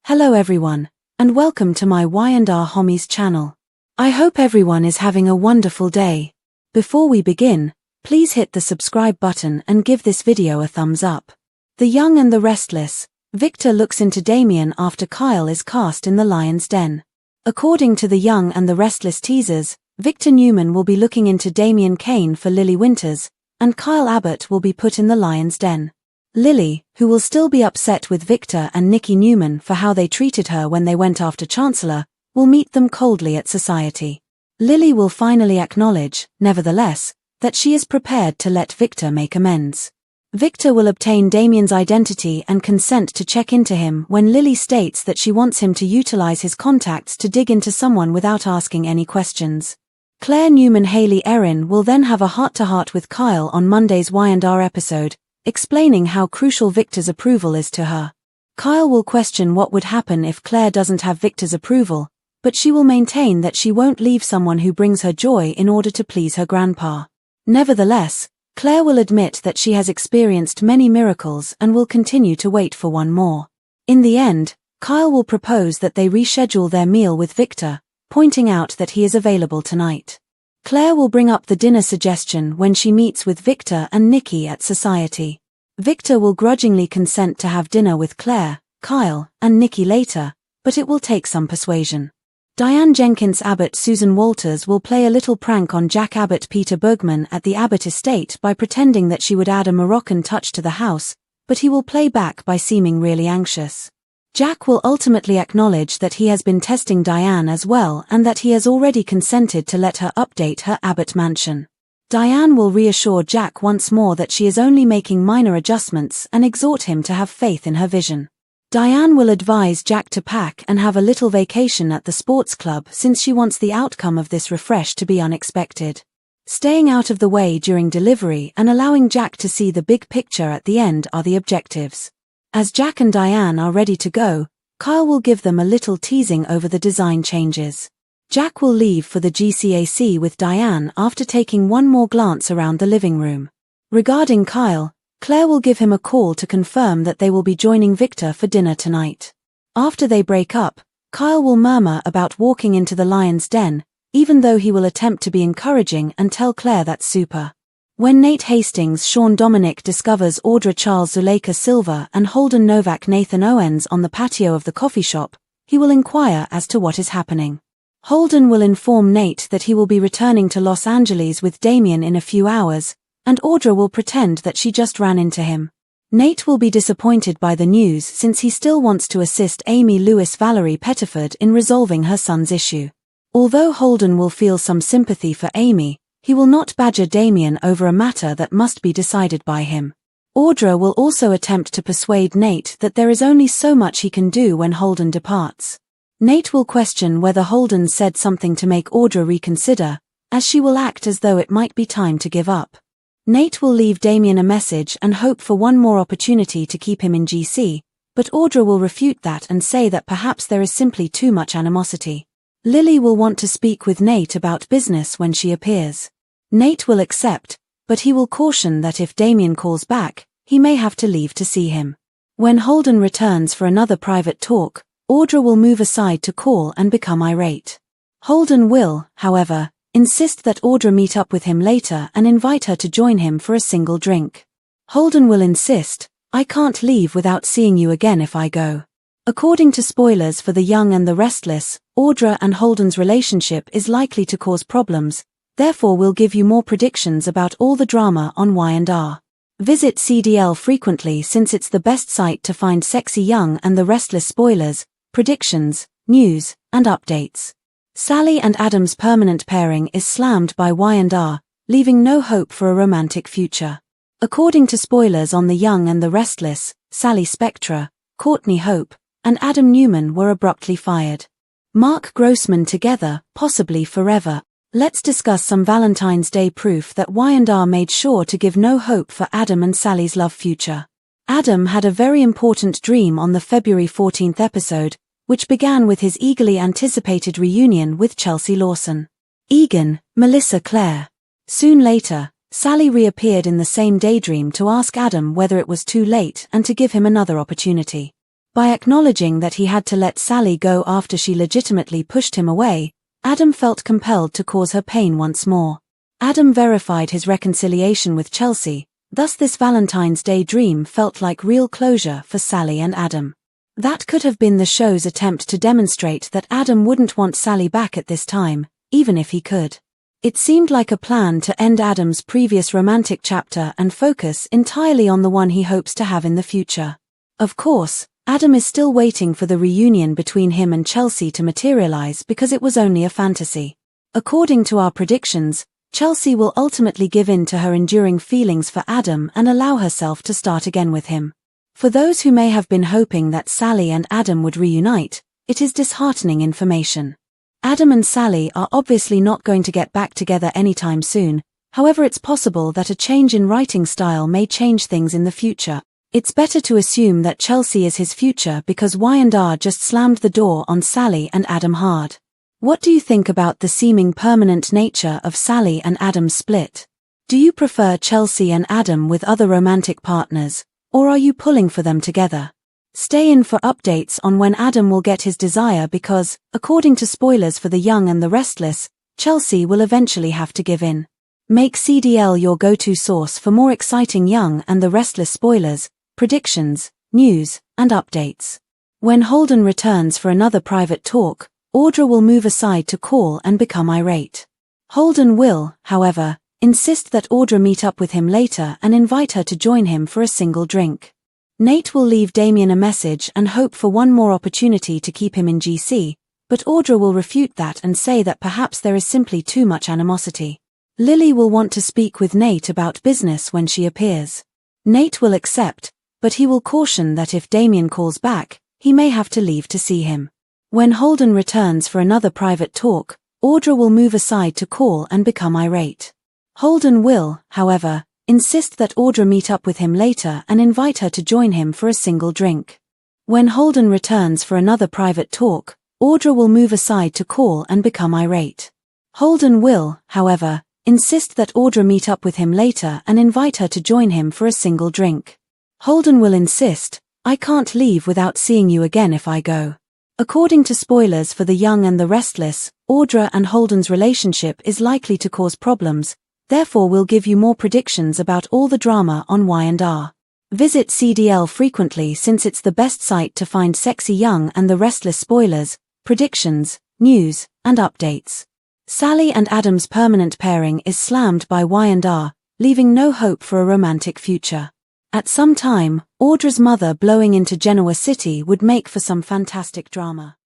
Hello everyone, and welcome to my Y&R Homies channel. I hope everyone is having a wonderful day. Before we begin, please hit the subscribe button and give this video a thumbs up. The Young and the Restless. Victor looks into Damian after Kyle is cast in the Lion's Den. According to the Young and the Restless teasers, Victor Newman will be looking into Damian Kane for Lily Winters, and Kyle Abbott will be put in the Lion's Den. Lily, who will still be upset with Victor and Nikki Newman for how they treated her when they went after Chancellor, will meet them coldly at society. Lily will finally acknowledge, nevertheless, that she is prepared to let Victor make amends. Victor will obtain Damian's identity and consent to check into him when Lily states that she wants him to utilize his contacts to dig into someone without asking any questions. Claire Newman-Haley Erin will then have a heart-to-heart with Kyle on Monday's Y&R episode, explaining how crucial Victor's approval is to her. Kyle will question what would happen if Claire doesn't have Victor's approval, but she will maintain that she won't leave someone who brings her joy in order to please her grandpa. Nevertheless, Claire will admit that she has experienced many miracles and will continue to wait for one more. In the end, Kyle will propose that they reschedule their meal with Victor, pointing out that he is available tonight. Claire will bring up the dinner suggestion when she meets with Victor and Nikki at society. Victor will grudgingly consent to have dinner with Claire, Kyle, and Nikki later, but it will take some persuasion. Diane Jenkins Abbott Susan Walters will play a little prank on Jack Abbott Peter Bergman at the Abbott estate by pretending that she would add a Moroccan touch to the house, but he will play back by seeming really anxious. Jack will ultimately acknowledge that he has been testing Diane as well and that he has already consented to let her update her Abbott mansion. Diane will reassure Jack once more that she is only making minor adjustments and exhort him to have faith in her vision. Diane will advise Jack to pack and have a little vacation at the sports club since she wants the outcome of this refresh to be unexpected. Staying out of the way during delivery and allowing Jack to see the big picture at the end are the objectives. As Jack and Diane are ready to go, Kyle will give them a little teasing over the design changes. Jack will leave for the GCAC with Diane after taking one more glance around the living room. Regarding Kyle, Claire will give him a call to confirm that they will be joining Victor for dinner tonight. After they break up, Kyle will murmur about walking into the Lion's Den, even though he will attempt to be encouraging and tell Claire that's super. When Nate Hastings Sean Dominic discovers Audra Charles Zuleika Silva and Holden Novak Nathan Owens on the patio of the coffee shop, he will inquire as to what is happening. Holden will inform Nate that he will be returning to Los Angeles with Damian in a few hours, and Audra will pretend that she just ran into him. Nate will be disappointed by the news since he still wants to assist Amy Lewis Valerie Pettiford in resolving her son's issue. Although Holden will feel some sympathy for Amy, he will not badger Damian over a matter that must be decided by him. Audra will also attempt to persuade Nate that there is only so much he can do when Holden departs. Nate will question whether Holden said something to make Audra reconsider, as she will act as though it might be time to give up. Nate will leave Damian a message and hope for one more opportunity to keep him in GC, but Audra will refute that and say that perhaps there is simply too much animosity. Lily will want to speak with Nate about business when she appears. Nate will accept, but he will caution that if Damian calls back, he may have to leave to see him. When Holden returns for another private talk, Audra will move aside to call and become irate. Holden will, however, insist that Audra meet up with him later and invite her to join him for a single drink. Holden will insist, "I can't leave without seeing you again if I go." According to spoilers for The Young and the Restless, Audra and Holden's relationship is likely to cause problems. Therefore we'll give you more predictions about all the drama on Y&R. Visit CDL frequently since it's the best site to find sexy Young and the Restless spoilers, predictions, news, and updates. Sally and Adam's permanent pairing is slammed by Y&R, leaving no hope for a romantic future. According to spoilers on The Young and the Restless, Sally Spectra, Courtney Hope, and Adam Newman were abruptly fired. Mark Grossman together, possibly forever. Let's discuss some Valentine's Day proof that Y&R made sure to give no hope for Adam and Sally's love future. Adam had a very important dream on the February 14th episode, which began with his eagerly anticipated reunion with Chelsea Lawson. Egan, Melissa Clare. Soon later, Sally reappeared in the same daydream to ask Adam whether it was too late and to give him another opportunity. By acknowledging that he had to let Sally go after she legitimately pushed him away, Adam felt compelled to cause her pain once more. Adam verified his reconciliation with Chelsea, thus this Valentine's Day dream felt like real closure for Sally and Adam. That could have been the show's attempt to demonstrate that Adam wouldn't want Sally back at this time, even if he could. It seemed like a plan to end Adam's previous romantic chapter and focus entirely on the one he hopes to have in the future. Of course, Adam is still waiting for the reunion between him and Chelsea to materialize because it was only a fantasy. According to our predictions, Chelsea will ultimately give in to her enduring feelings for Adam and allow herself to start again with him. For those who may have been hoping that Sally and Adam would reunite, it is disheartening information. Adam and Sally are obviously not going to get back together anytime soon, however it's possible that a change in writing style may change things in the future. It's better to assume that Chelsea is his future because Y&R just slammed the door on Sally and Adam hard. What do you think about the seeming permanent nature of Sally and Adam's split? Do you prefer Chelsea and Adam with other romantic partners, or are you pulling for them together? Stay in for updates on when Adam will get his desire because, according to spoilers for The Young and the Restless, Chelsea will eventually have to give in. Make CDL your go-to source for more exciting Young and the Restless spoilers, predictions, news, and updates. When Holden returns for another private talk, Audra will move aside to call and become irate. Holden will, however, insist that Audra meet up with him later and invite her to join him for a single drink. Nate will leave Damian a message and hope for one more opportunity to keep him in GC, but Audra will refute that and say that perhaps there is simply too much animosity. Lily will want to speak with Nate about business when she appears. Nate will accept, but he will caution that if Damian calls back, he may have to leave to see him. When Holden returns for another private talk, Audra will move aside to call and become irate. Holden will, however, insist that Audra meet up with him later and invite her to join him for a single drink. When Holden returns for another private talk, Audra will move aside to call and become irate. Holden will, however, insist that Audra meet up with him later and invite her to join him for a single drink. Holden will insist, "I can't leave without seeing you again if I go." According to spoilers for The Young and the Restless, Audra and Holden's relationship is likely to cause problems, therefore we'll give you more predictions about all the drama on Y&R. Visit CDL frequently since it's the best site to find sexy Young and the Restless spoilers, predictions, news, and updates. Sally and Adam's permanent pairing is slammed by Y&R, leaving no hope for a romantic future. At some time, Audra's mother blowing into Genoa City would make for some fantastic drama.